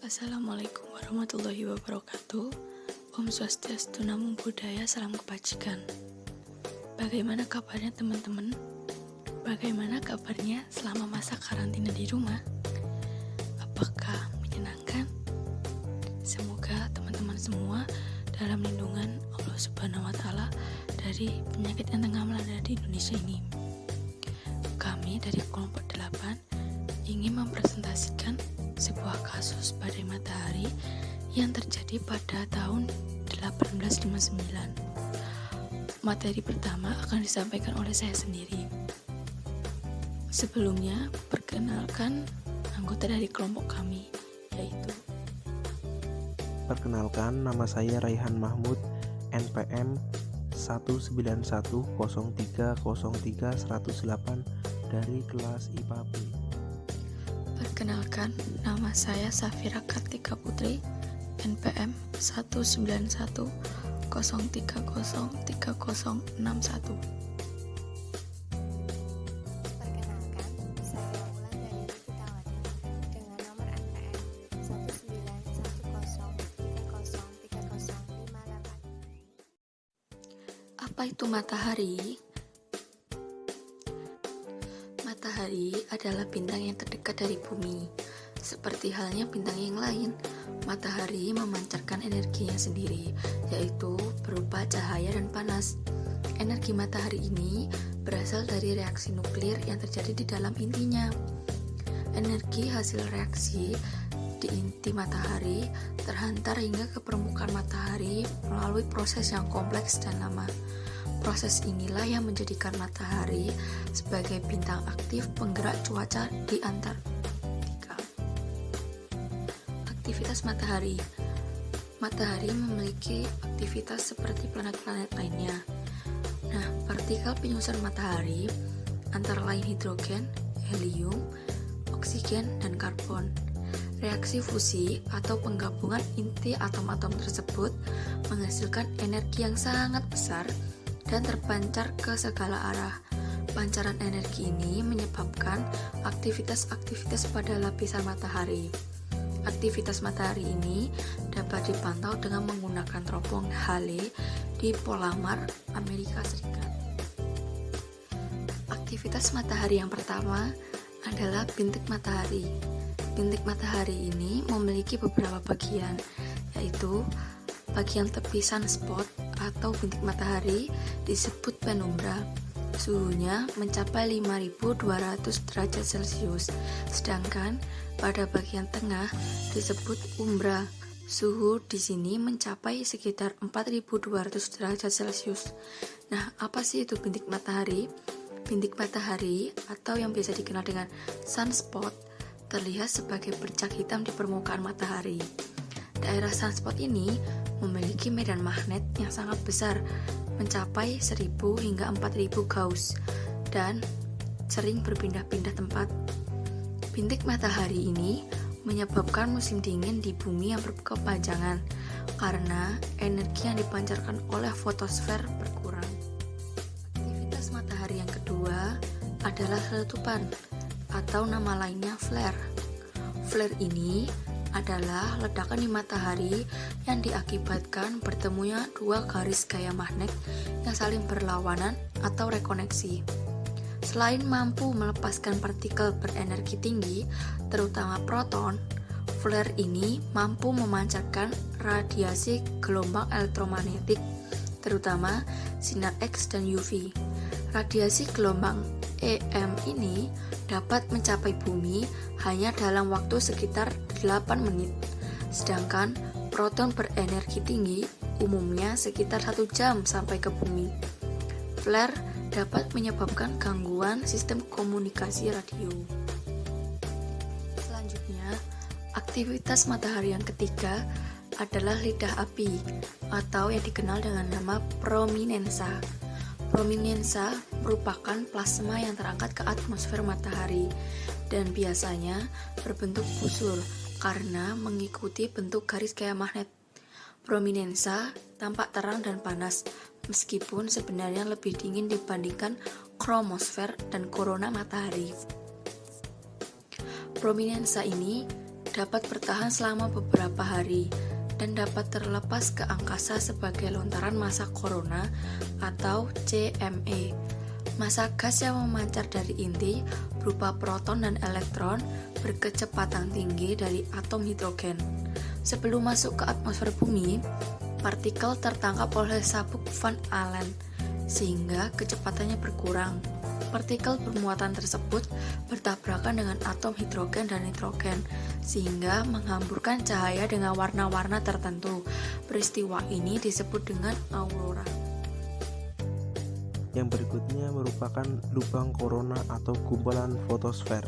Assalamualaikum warahmatullahi wabarakatuh. Om Swastiastu, Namo Buddhaya, salam kebajikan. Bagaimana kabarnya teman-teman? Bagaimana kabarnya selama masa karantina di rumah? Apakah menyenangkan? Semoga teman-teman semua dalam lindungan Allah Subhanahu wa Ta'ala dari penyakit yang tengah melanda di Indonesia ini. Kami dari kelompok 8 ingin mempresentasikan sebuah kasus badai matahari yang terjadi pada tahun 1859. Materi pertama akan disampaikan oleh saya sendiri. Sebelumnya, perkenalkan anggota dari kelompok kami, yaitu Perkenalkan, nama saya Raihan Mahmud, NPM 19103030108 dari kelas IPA B. Perkenalkan, nama saya Safira Kartika Putri, NPM 19103030361. Perkenalkan, saya Wulandari Pitawati dengan nomor NPM 19103030358. Apa itu matahari? Matahari adalah bintang yang terdekat dari bumi. Seperti halnya bintang yang lain, matahari memancarkan energinya sendiri, yaitu berupa cahaya dan panas. Energi matahari ini berasal dari reaksi nuklir yang terjadi di dalam intinya. Energi hasil reaksi di inti matahari terhantar hingga ke permukaan matahari melalui proses yang kompleks dan lama. Proses inilah yang menjadikan matahari sebagai bintang aktif penggerak cuaca di Antartika. Aktivitas matahari. Matahari memiliki aktivitas seperti planet-planet lainnya. Nah, partikel penyusun matahari antara lain hidrogen, helium, oksigen, dan karbon. Reaksi fusi atau penggabungan inti atom-atom tersebut menghasilkan energi yang sangat besar dan terpancar ke segala arah. Pancaran energi ini menyebabkan aktivitas-aktivitas pada lapisan matahari. Aktivitas matahari ini dapat dipantau dengan menggunakan teropong Hale di Palomar, Amerika Serikat. Aktivitas matahari yang pertama adalah bintik matahari. Bintik matahari ini memiliki beberapa bagian, yaitu bagian tepi sunspot atau bintik matahari disebut penumbra. Suhunya mencapai 5200 derajat Celcius. Sedangkan pada bagian tengah disebut umbra. Suhu di sini mencapai sekitar 4200 derajat Celcius. Nah, apa sih itu bintik matahari? Bintik matahari atau yang biasa dikenal dengan sunspot terlihat sebagai bercak hitam di permukaan matahari. Daerah sunspot ini memiliki medan magnet yang sangat besar, mencapai 1000 hingga 4000 Gauss, dan sering berpindah-pindah tempat. Bintik matahari ini menyebabkan musim dingin di bumi yang berkepanjangan karena energi yang dipancarkan oleh fotosfer berkurang. Aktivitas matahari yang kedua adalah letupan atau nama lainnya flare. Flare ini adalah ledakan di matahari yang diakibatkan bertemunya dua garis gaya magnet yang saling berlawanan atau rekoneksi. Selain mampu melepaskan partikel berenergi tinggi, terutama proton, flare ini mampu memancarkan radiasi gelombang elektromagnetik, terutama sinar X dan UV. Radiasi gelombang EM ini dapat mencapai bumi hanya dalam waktu sekitar 8 menit, sedangkan proton berenergi tinggi umumnya sekitar 1 jam sampai ke bumi. Flare dapat menyebabkan gangguan sistem komunikasi radio. Selanjutnya, aktivitas matahari yang ketiga adalah lidah api atau yang dikenal dengan nama prominensa. Prominensa merupakan plasma yang terangkat ke atmosfer matahari dan biasanya berbentuk busur karena mengikuti bentuk garis gaya magnet. Prominensa tampak terang dan panas, meskipun sebenarnya lebih dingin dibandingkan kromosfer dan korona matahari. Prominensa ini dapat bertahan selama beberapa hari dan dapat terlepas ke angkasa sebagai lontaran massa corona atau CME. Massa gas yang memancar dari inti berupa proton dan elektron berkecepatan tinggi dari atom hidrogen. Sebelum masuk ke atmosfer bumi, partikel tertangkap oleh sabuk Van Allen sehingga kecepatannya berkurang. Partikel bermuatan tersebut bertabrakan dengan atom hidrogen dan nitrogen sehingga menghamburkan cahaya dengan warna-warna tertentu. Peristiwa ini disebut dengan aurora. Yang berikutnya merupakan lubang korona atau gumpalan fotosfer.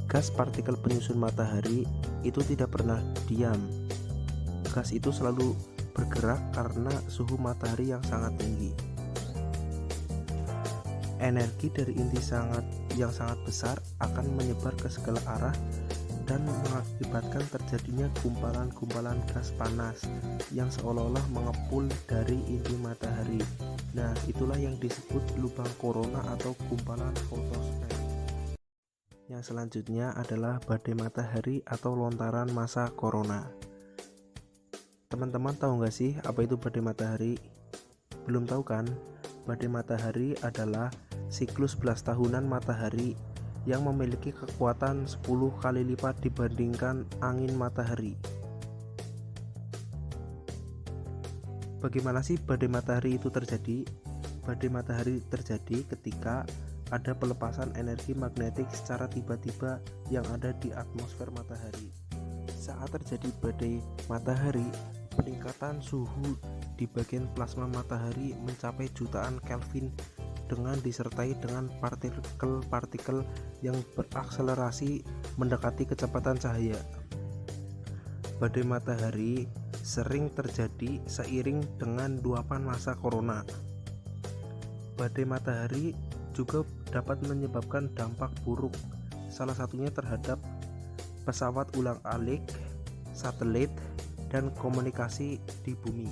Gas partikel penyusun matahari itu tidak pernah diam. Gas itu selalu bergerak karena suhu matahari yang sangat tinggi. Energi dari inti yang sangat besar akan menyebar ke segala arah dan mengakibatkan terjadinya gumpalan-gumpalan gas panas yang seolah-olah mengepul dari inti matahari. Nah, itulah yang disebut lubang korona atau gumpalan fotosfer. Yang selanjutnya adalah badai matahari atau lontaran massa corona. Teman-teman tahu nggak sih apa itu badai matahari? Belum tahu kan? Badai matahari adalah siklus 11 tahunan matahari yang memiliki kekuatan 10 kali lipat dibandingkan angin matahari. Bagaimana sih badai matahari itu terjadi? Badai matahari terjadi ketika ada pelepasan energi magnetik secara tiba-tiba yang ada di atmosfer matahari. Saat terjadi badai matahari, peningkatan suhu di bagian plasma matahari mencapai jutaan Kelvin dengan disertai dengan partikel-partikel yang berakselerasi mendekati kecepatan cahaya. Badai matahari sering terjadi seiring dengan luapan massa corona. Badai matahari juga dapat menyebabkan dampak buruk, salah satunya terhadap pesawat ulang-alik, satelit, dan komunikasi di bumi.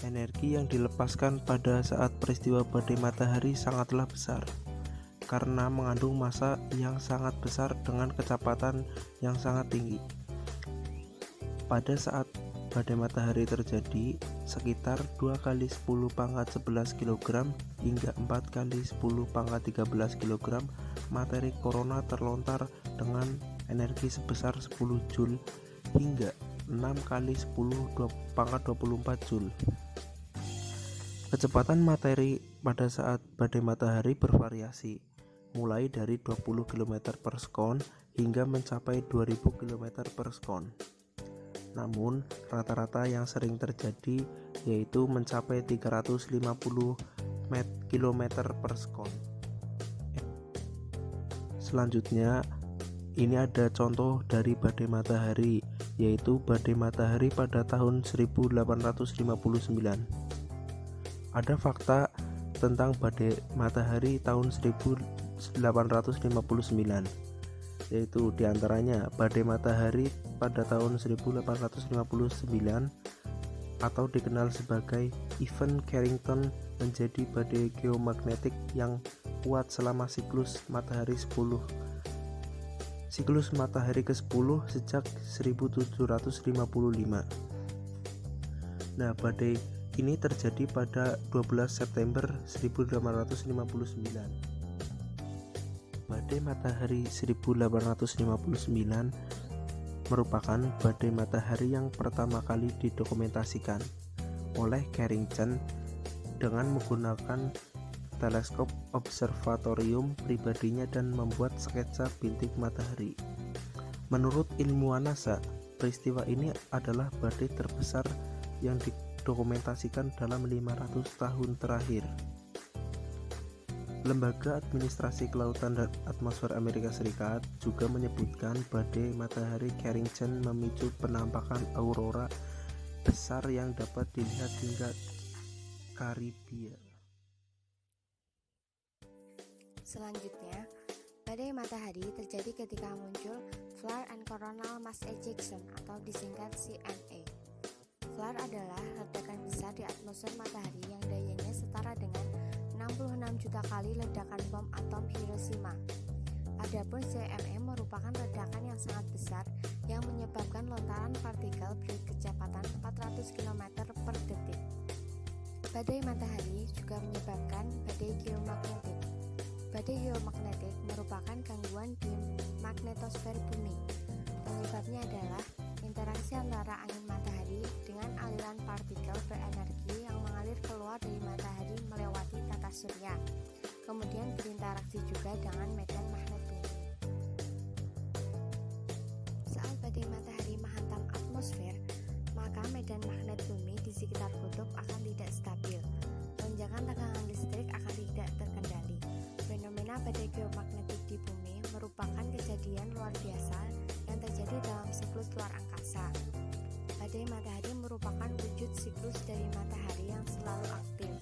Energi yang dilepaskan pada saat peristiwa badai matahari sangatlah besar karena mengandung massa yang sangat besar dengan kecepatan yang sangat tinggi. Pada saat badai matahari terjadi, sekitar 2 kali 10 pangkat 11 kg hingga 4 kali 10 pangkat 13 kg materi corona terlontar dengan energi sebesar 10 Joule hingga 6 kali 10 pangkat 24 Joule. Kecepatan materi pada saat badai matahari bervariasi, mulai dari 20 km per sekon hingga mencapai 2000 km per sekon. Namun, rata-rata yang sering terjadi yaitu mencapai 350 km per sekon. Selanjutnya, ini ada contoh dari badai matahari, yaitu badai matahari pada tahun 1859. Ada fakta tentang badai matahari tahun 1859, yaitu diantaranya badai matahari pada tahun 1859 atau dikenal sebagai event Carrington menjadi badai geomagnetik yang kuat selama siklus matahari ke-10 sejak 1755. Nah, badai ini terjadi pada 12 September 1859. Badai matahari 1859 merupakan badai matahari yang pertama kali didokumentasikan oleh Carrington dengan menggunakan teleskop observatorium pribadinya dan membuat sketsa bintik matahari. Menurut ilmuwan NASA, peristiwa ini adalah badai terbesar yang didokumentasikan dalam 500 tahun terakhir. Lembaga Administrasi Kelautan dan Atmosfer Amerika Serikat juga menyebutkan badai matahari Carrington memicu penampakan aurora besar yang dapat dilihat hingga Karibia. Selanjutnya, badai matahari terjadi ketika muncul flare and coronal mass ejection atau disingkat CME. Flare adalah ledakan besar di atmosfer matahari yang dayanya setara dengan 66 juta kali ledakan bom atom Hiroshima. Adapun CME merupakan ledakan yang sangat besar yang menyebabkan lontaran partikel berkecepatan 400 km per detik. Badai matahari juga menyebabkan badai geomagnetik. Badai geomagnetik merupakan gangguan di magnetosfer bumi. Penyebabnya adalah interaksi antara angin matahari dengan aliran partikel berenergi yang mengalir keluar dari matahari melewati tata surya, kemudian berinteraksi juga dengan medan magnet bumi. Saat badai matahari menghantam atmosfer, maka medan magnet bumi di sekitar kutub akan tidak stabil. Lonjakan tegangan listrik akan tidak terkendali. Fenomena badai geomagnetik di bumi merupakan kejadian luar biasa yang terjadi dalam siklus luar angkasa. Badai matahari merupakan wujud siklus dari matahari yang selalu aktif.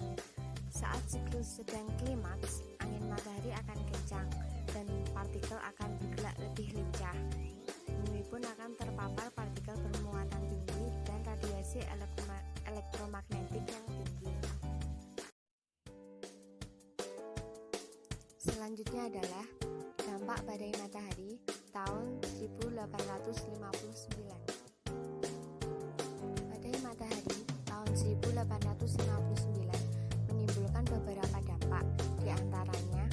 Saat siklus sedang klimaks, angin matahari akan kencang dan partikel akan bergerak lebih lincah. Bumi pun akan terpapar partikel bermuatan tinggi dan radiasi elektromagnetik yang tinggi. Selanjutnya adalah dampak badai matahari tahun 1859. Badai matahari tahun 1859 menimbulkan beberapa dampak, di antaranya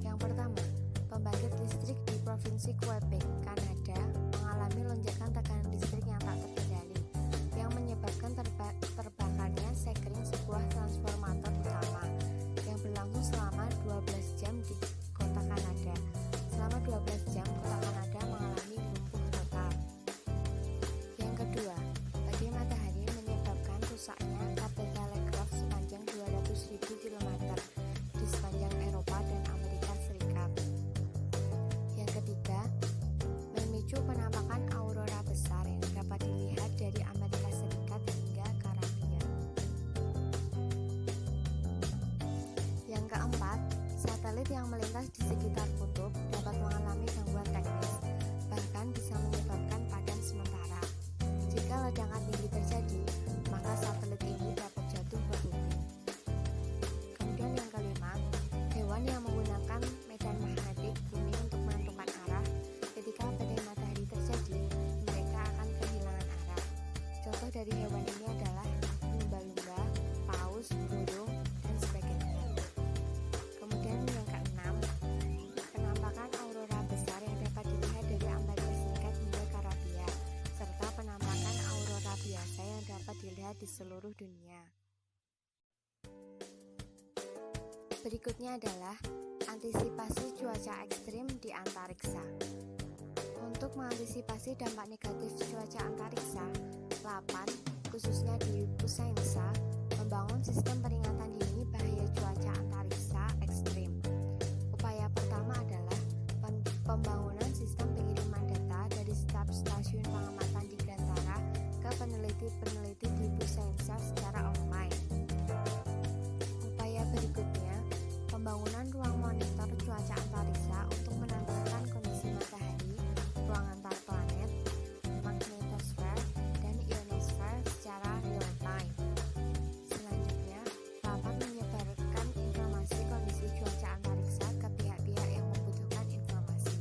yang pertama, pembangkit listrik di Provinsi Quebec, Kanada mengalami lonjakan tekanan listrik yang tak terkendali yang menyebabkan terbakarnya sekring sebuah transformator utama yang berlangsung selama 12 jam di kota Kanada. Selama 12 jam, kota Kanada mengalami lumpuh total. Yang kedua, badai matahari menyebabkan rusaknya kabel telegraf sepanjang 200.000 km di sepanjang Eropa dan Amerika Serikat. Yang ketiga, memicu penampakan aurora besar yang dapat dilihat dari Amerika Serikat hingga Karibia. Yang keempat, satelit yang melintas di sekitar kutub dapat mengalami gangguan teknis, bahkan bisa menyebabkan padam sementara. Jika ledakan tinggi terjadi, maka satelit ini dapat jatuh ke bumi. Kemudian yang kelima, hewan yang menggunakan medan magnetik bumi untuk menentukan arah. Ketika badai matahari terjadi, mereka akan kehilangan arah. Contoh dari hewan ini adalah lumba-lumba, paus, burung, dan sebagainya. Kemudian yang keenam, penampakan aurora besar yang dapat dilihat dari Amerika Serikat hingga Karibia, serta penampakan aurora biasa yang dapat dilihat di seluruh dunia. Berikutnya adalah antisipasi cuaca ekstrim di antariksa. Untuk mengantisipasi dampak negatif cuaca antariksa, LAPAN, khususnya di Pusensa, membangun sistem peringatan dini bahaya cuaca antariksa ekstrim. Upaya pertama adalah pembangunan sistem pengiriman data dari stasiun pengamatan di Gantara ke peneliti-peneliti di Pusensa secara online. Upaya berikutnya, pembangunan ruang monitor cuaca antariksa untuk menentukan kondisi matahari, ruang antar planet, magnetosfer, dan ionosfer secara real time. Selanjutnya, LAPAN menyebarkan informasi kondisi cuaca antariksa ke pihak-pihak yang membutuhkan informasi.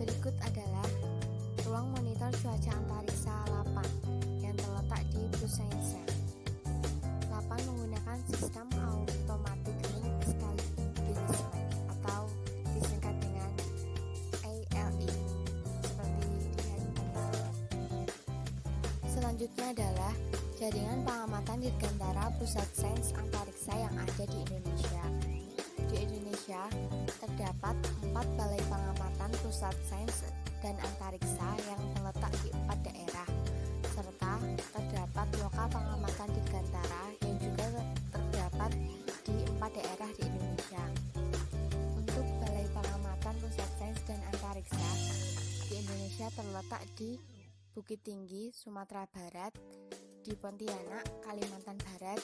Berikut adalah ruang monitor cuaca antariksa LAPAN yang terletak di Pusensa. LAPAN menggunakan sistem automatic link establishment atau disingkat dengan ALE seperti dilihat pada gambar. Selanjutnya adalah jaringan pengamatan dirgantara pusat sains antariksa yang ada di Indonesia. Di Indonesia terdapat 4 balai pengamatan pusat sains dan antariksa yang terletak di 4 daerah, serta terdapat lokal pengamatan dirgantara yang juga terdapat di 4 daerah di Indonesia. Untuk balai pengamatan pusat sains dan antariksa di Indonesia terletak di Bukit Tinggi, Sumatera Barat, di Pontianak, Kalimantan Barat,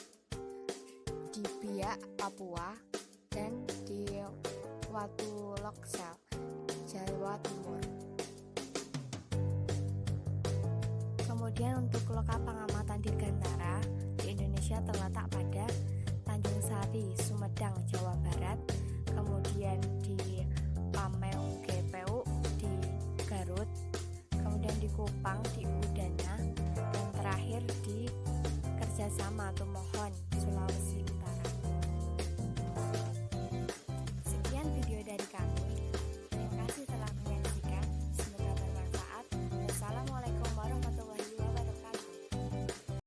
di Biak, Papua, dan di Watu Loksal, Jawa Timur. Kemudian untuk lokal pengamatan dirgantara di Indonesia terletak pada Tanjung Sari, Sumedang, Jawa Barat, kemudian di Pameu GPU di Garut, kemudian di Kupang di